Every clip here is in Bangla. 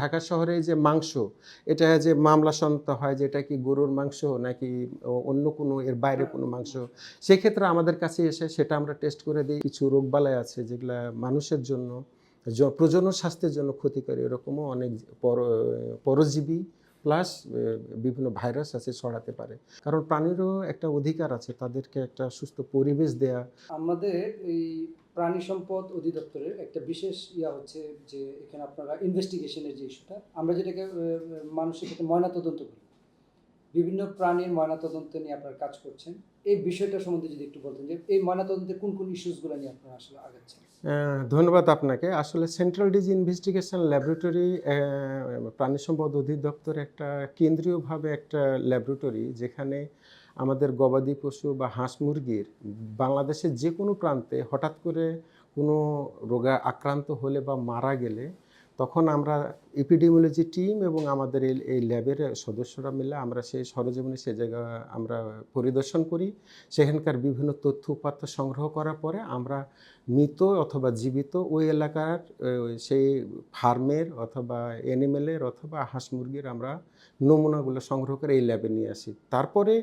ঢাকা শহরে যে মাংস, এটা যে মামলা সন্ত হয় যে এটা কি গরুর মাংস নাকি অন্য কোনো এর বাইরে কোনো মাংস, সেক্ষেত্রে আমাদের কাছে এসে সেটা আমরা টেস্ট করে দিই। কিছু রোগবালাই আছে যেগুলা মানুষের জন্য প্রজনন স্বাস্থ্যের জন্য ক্ষতিকর, এরকমও অনেক পরজীবী প্লাস বিভিন্ন ভাইরাস আছে ছড়াতে পারে। কারণ প্রাণীরও একটা অধিকার আছে তাদেরকে একটা সুস্থ পরিবেশ দেয়া। আমাদের এই প্রাণী সম্পদ অধিদপ্তরের একটা বিশেষ হচ্ছে যে এখানে আপনারা ইনভেস্টিগেশনের যে ইস্যুটা আমরা যেটাকে মানুষের ক্ষেত্রে ময়নাতদন্ত করি, বিভিন্ন প্রাণীর ময়নাতদন্ত নিয়ে আপনারা কাজ করছেন। এই বিষয়টা সম্বন্ধে যদি একটু বলতেন যে এই ময়নাতদন্তে কোন কোন ইস্যুসগুলো নিয়ে আপনারা আসলে আগাচ্ছেন? ধন্যবাদ আপনাকে। আসলে সেন্ট্রাল ডিজিজ ইনভেস্টিগেশন ল্যাবরেটরি প্রাণী সম্পদ অধিদপ্তর একটা কেন্দ্রীয়ভাবে একটা ল্যাবরেটরি, যেখানে আমাদের গবাদি পশু বা হাঁস মুরগির বাংলাদেশের যে কোনো প্রান্তে হঠাৎ করে কোনো রোগে আক্রান্ত হলে বা মারা গেলে তখন আমরা এপিডেমিওলজি টিম এবং আমাদের এই ল্যাবের সদস্যরা মিলে আমরা সেই সরেজমিনে সে জায়গা আমরা পরিদর্শন করি। সেখানকার বিভিন্ন তথ্য উপাত্ত সংগ্রহ করার পরে আমরা মৃত অথবা জীবিত ওই এলাকার সেই ফার্মের অথবা অ্যানিমেলের অথবা হাঁস মুরগির আমরা নমুনাগুলো সংগ্রহ করে এই ল্যাবে নিয়ে আসি। তারপরে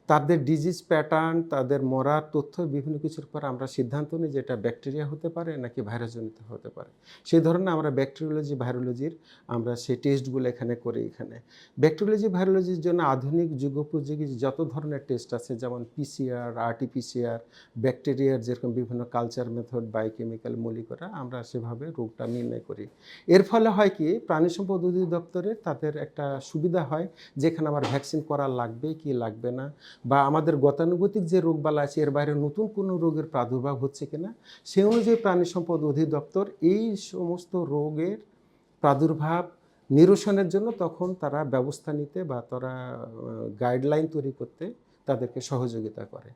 তাদের ডিজিজ প্যাটার্ন, তাদের মরার তথ্য বিভিন্ন কিছুর পর আমরা সিদ্ধান্ত নিই যে এটা ব্যাকটেরিয়া হতে পারে নাকি ভাইরাসজনিত হতে পারে। সেই ধরনের আমরা ব্যাকটেরিওলজি, ভাইরোলজির আমরা সেই টেস্টগুলো এখানে করি। এখানে ব্যাকটেরিওলজি, ভাইরোলজির জন্য আধুনিক যুগোপযোগী যত ধরনের টেস্ট আছে, যেমন পিসিআর, আরটিপিসিআর, ব্যাকটেরিয়ার যেরকম বিভিন্ন কালচার মেথড, বায়োকেমিক্যাল, মলিকুলার, আমরা সেভাবে রোগটা নির্ণয় করি। এর ফলে হয় কি, প্রাণী সম্পদ অধিদপ্তরে তাদের একটা সুবিধা হয়, যেখানে আমার ভ্যাকসিন করা লাগবে কি লাগবে না, বা আমাদের গতানুগতিক যে রোগবালা আছে এর বাইরে নতুন কোনো রোগের প্রাদুর্ভাব হচ্ছে কিনা, সে অনুযায়ী প্রাণী সম্পদ অধিদপ্তর এই সমস্ত রোগের প্রাদুর্ভাব নিরসনের জন্য তখন তারা ব্যবস্থা নিতে বা তারা গাইডলাইন তৈরি করতে তাদেরকে সহযোগিতা করে।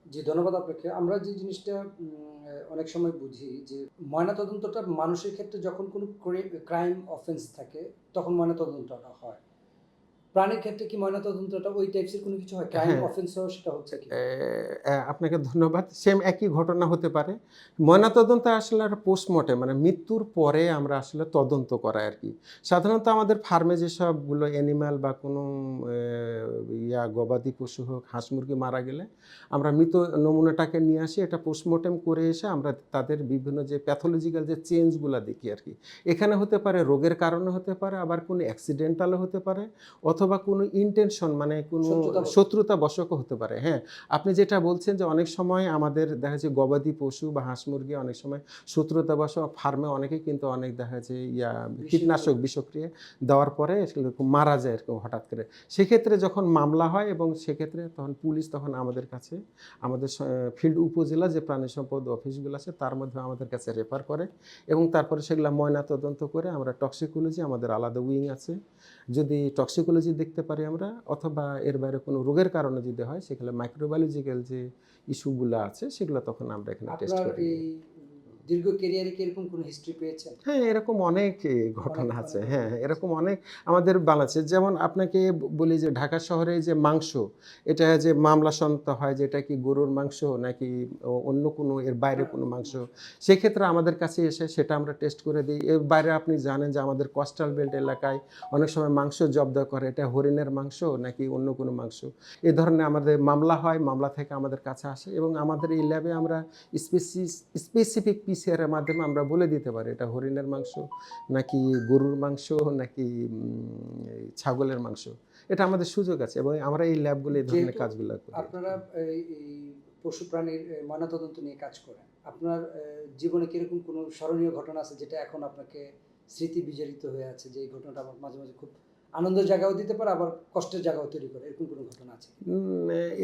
জি, ধন্যবাদ আপনাকে। আমরা যে জিনিসটা অনেক সময় বুঝি যে ময়নাতদন্তটা মানুষের ক্ষেত্রে যখন কোনো ক্রাইম অফেন্স থাকে তখন ময়নাতদন্তটা হয়। প্রাণীর ক্ষেত্রে কি ময়নাতদন্তটা ওই টাইপসের কোনো কিছু হয়? ক্রাইম হ্যাঁ, অফেন্সেও সেটা হচ্ছে কি? আপনাকে ধন্যবাদ। সেম একই ঘটনা হতে পারে। ময়নাতদন্ত আসলে একটা পোস্টমর্টেম, মানে মৃত্যুর পরে আমরা আসলে তদন্ত করাই আরকি। সাধারণত আমাদের ফার্মে যেসবগুলো অ্যানিমাল বা কোনো গবাদি পশু হোক, হাঁস মুরগি মারা গেলে আমরা মৃত নমুনাটাকে নিয়ে আসি। এটা পোস্টমর্টেম করে এসে আমরা তাদের বিভিন্ন যে প্যাথোলজিক্যাল যে চেঞ্জগুলা দেখি আরকি। এখানে হতে পারে রোগের কারণে হতে পারে, আবার কোনো অ্যাক্সিডেন্টালও হতে পারে, অথবা কোনো ইনটেনশন মানে কোনো শত্রুতাবশত। শত্রুতাবশতও হতে পারে। হ্যাঁ, আপনি যেটা বলছেন যে অনেক সময় আমাদের দেখা যাচ্ছে গবাদি পশু বা হাঁস মুরগি অনেক সময় শত্রুতাবশত ফার্মে অনেকেই কিন্তু অনেক দেখা যাচ্ছে কীটনাশক বিষক্রিয়া দেওয়ার পরে এরকম মারা যায় এরকম হঠাৎ করে। সেক্ষেত্রে যখন মামলা হয় এবং সেক্ষেত্রে তখন পুলিশ তখন আমাদের কাছে, আমাদের ফিল্ড উপজেলা যে প্রাণী সম্পদ অফিসগুলো আছে তার মধ্যে আমাদের কাছে রেফার করে, এবং তারপরে সেগুলো ময়নাতদন্ত করে আমরা টক্সিকোলজি, আমাদের আলাদা উইং আছে, যদি টক্সিকোলজি দেখতে পারি আমরা, অথবা এর বাইরে কোনো রোগের কারণে যদি হয় সেখানে মাইক্রোবায়োলজিক্যাল যে ইস্যুগুলো আছে সেগুলো তখন আমরা এখানে টেস্ট আপনার করে এই নিই। দীর্ঘ ক্যারিয়ারে কি এরকম কোনো হিস্ট্রি পেয়েছেন? হ্যাঁ, এরকম অনেক অনেক, ঘটনা আছে। অনেক হ্যাঁ, ঘটনা হ্যাঁ, পেয়েছেন। এরকম অনেক আমাদের বাংলাদেশে, যেমন আপনাকে বলি যে ঢাকা শহরে যে মাংস, এটা যে মামলা সন্ত হয় যে এটা কি গরুর মাংস নাকি অন্য কোনো এর বাইরে কোনো মাংস, সেক্ষেত্রে আমাদের কাছে এসে সেটা আমরা টেস্ট করে দিই। এর বাইরে আপনি জানেন যে আমাদের কোস্টাল বেল্ট এলাকায় অনেক সময় মাংস জব্দ করে, এটা হরিণের মাংস নাকি অন্য কোনো মাংস। এ ধরনের আমাদের মামলা হয়, মামলা থেকে আমাদের কাছে আসে এবং আমাদের এই ল্যাবে আমরা স্পেসিফিক পিসিআর এর মাধ্যমে আমরা বলে দিতে পারি এটা হরিণের মাংস নাকি গরুর মাংস নাকি এই ছাগলের মাংস। এটা আমাদের সুযোগ আছে এবং আমরা এই ল্যাবগুলো এই ধরনের যেহেতু কাজগুলো করি আপনারা আরকি। এই পশু প্রাণীর ময়নাতদন্ত নিয়ে কাজ করেন, আপনার জীবনে কিরকম কোনো স্মরণীয় ঘটনা আছে যেটা এখন আপনাকে স্মৃতি বিজড়িত হয়ে আছে, যে এই ঘটনাটা আমার মাঝে মাঝে খুব আনন্দের জায়গাও দিতে পারে আবার কষ্টের জায়গাও তৈরি করে, এরকম কোনো ঘটনা আছে কি?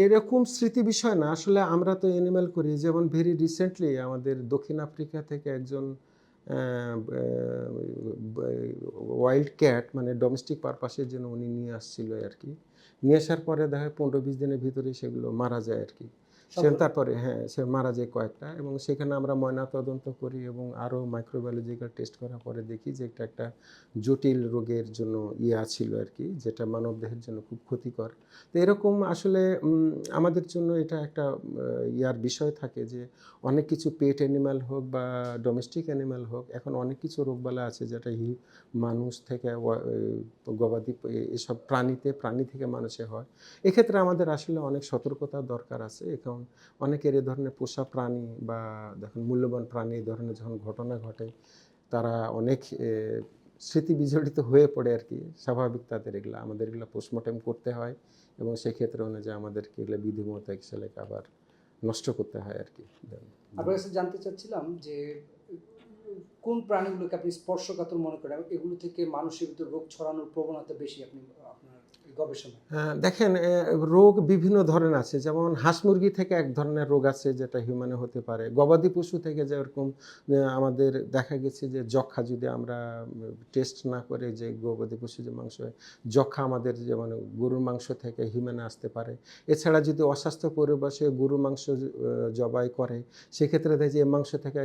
এরকম স্মৃতি বিষয় না। আসলে আমরা তো অ্যানিমাল করি। যেমন ভেরি রিসেন্টলি আমাদের দক্ষিণ আফ্রিকা থেকে একজন অ্যা ব্যা ব্যা ওয়াইল্ড ক্যাট, মানে ডোমেস্টিক পারপাসের জন্য উনি নিয়ে আসছিল আরকি। নিয়ে আসার পরে দেখা যায় ১৫-২০ দিনের ভিতরেই সেগুলো মারা যায় আরকি। তারপরে হ্যাঁ সে মারা যায় কয়েকটা, এবং সেখানে আমরা ময়নাতদন্ত করি এবং আরও মাইক্রোবায়োলজিক্যাল টেস্ট করার পরে দেখি যে এটা একটা জটিল রোগের জন্য ছিল আর কি, যেটা মানবদেহের জন্য খুব ক্ষতিকর। তো এরকম আসলে আমাদের জন্য এটা একটা ইয়ার বিষয় থাকে যে অনেক কিছু পেট অ্যানিম্যাল হোক বা ডোমেস্টিক অ্যানিম্যাল হোক, এখন অনেক কিছু রোগবালা আছে যেটা মানুষ থেকে গবাদি এসব প্রাণী থেকে মানুষে হয়। এক্ষেত্রে আমাদের আসলে অনেক সতর্কতার দরকার আছে। এখন অনেকের এ ধরনের পোষা প্রাণী বা দেখুন মূল্যবান প্রাণী এই ধরনের যখন ঘটনা ঘটে, তারা অনেক স্মৃতি বিজড়িত হয়ে পড়ে আর কি। স্বাভাবিক তাদের আমাদের এগুলো পোস্টমর্টেম করতে হয়, এবং সেক্ষেত্রে অনুযায়ী আমাদেরকে এগুলো বিধিমতো এক্সেলেকে আবার নষ্ট করতে হয় আর কি। আপনার কাছে জানতে চাচ্ছিলাম যে কোন প্রাণীগুলোকে আপনি স্পর্শকাতর মনে করেন, এগুলো থেকে মানুষের ভিতর রোগ ছড়ানোর প্রবণতা বেশি আপনি আপনার গবেষণায়? দেখেন রোগ বিভিন্ন ধরনের আছে, যেমন হাঁস মুরগি থেকে এক ধরনের রোগ আছে যেটা হিউম্যানে হতে পারে। গবাদি পশু থেকে যেরকম আমাদের দেখা গেছে যে যক্ষ্মা, যদি আমরা টেস্ট না করে যে গবাদি পশু যে মাংস হয়, যক্ষ্মা আমাদের যেমন গরুর মাংস থেকে হিউম্যানে আসতে পারে। এছাড়া যদি অস্বাস্থ্য পরিবেশে গরুর মাংস জবাই করে, সেক্ষেত্রে দেখি যে এই মাংস থেকে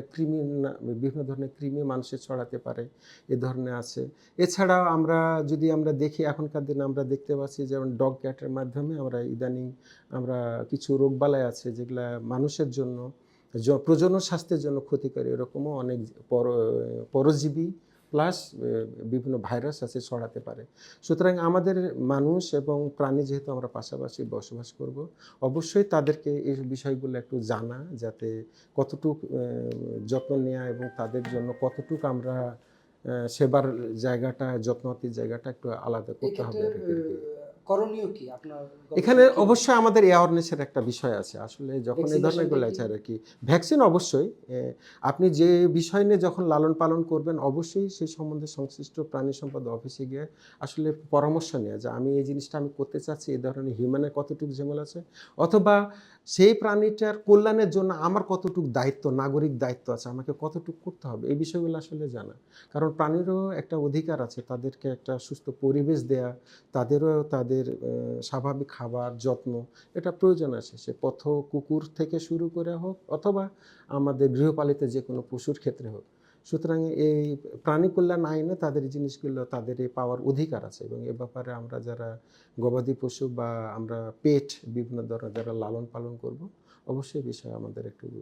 বিভিন্ন ধরনের কৃমি মানুষের ছড়াতে পারে, এ ধরনের আছে। এছাড়াও যদি আমরা দেখি এখনকার দিনে আমরা দেখতে পাচ্ছি যেমন ডগ ক্যাটের মাধ্যমে ইদানিং আমরা কিছু রোগবালাই আছে যেগুলা মানুষের জন্য প্রজনন স্বাস্থ্যের জন্য ক্ষতিকর, এরকমও অনেক পরজীবী প্লাস বিভিন্ন ভাইরাস আছে ছড়াতে পারে। সুতরাং আমাদের মানুষ এবং প্রাণী যেহেতু আমরা পাশাপাশি বসবাস করব, অবশ্যই তাদেরকে এই বিষয়গুলো একটু জানা, যাতে কতটুক যত্ন নেওয়া এবং তাদের জন্য কতটুক আমরা সেবার জায়গাটা, যত্নতির জায়গাটা একটু আলাদা করতে হবে আর কি। করণীয় কি আপনার এখানে অবশ্যই আমাদের অ্যাওয়ারনেসের একটা বিষয় আছে। আসলে যখন এই ধরনের গুলো আছে আর কি, ভ্যাকসিন অবশ্যই আপনি যে বিষয় নিয়ে যখন লালন পালন করবেন, অবশ্যই সেই সম্বন্ধে সংশ্লিষ্ট প্রাণী সম্পদ অফিসে গিয়ে আসলে পরামর্শ নেওয়া যে আমি এই জিনিসটা আমি করতে চাচ্ছি, এই ধরনের হিউম্যানের কতটুকু ঝামেলা আছে, অথবা সেই প্রাণীটার কল্যাণের জন্য আমার কতটুকু দায়িত্ব, নাগরিক দায়িত্ব আছে, আমাকে কতটুকু করতে হবে, এই বিষয়গুলো আসলে জানা। কারণ প্রাণীরও একটা অধিকার আছে, তাদেরকে একটা সুস্থ পরিবেশ দেয়া, তাদেরও তাদের স্বাভাবিক খাবার যত্ন এটা প্রয়োজন আছে, সে পথ কুকুর থেকে শুরু করে হোক অথবা আমাদের গৃহপালিত যে কোনো পশুর ক্ষেত্রে হোক। সুতরাং এই প্রাণী কল্যাণ আইনে তাদের জিনিসগুলো তাদের পাওয়ার অধিকার আছে, এবং এ ব্যাপারে আমরা যারা গবাদি পশু বা আমরা বিভিন্ন ধরনের যারা লালন পালন করব, অবশ্যই বিষয়ে আমাদের একটু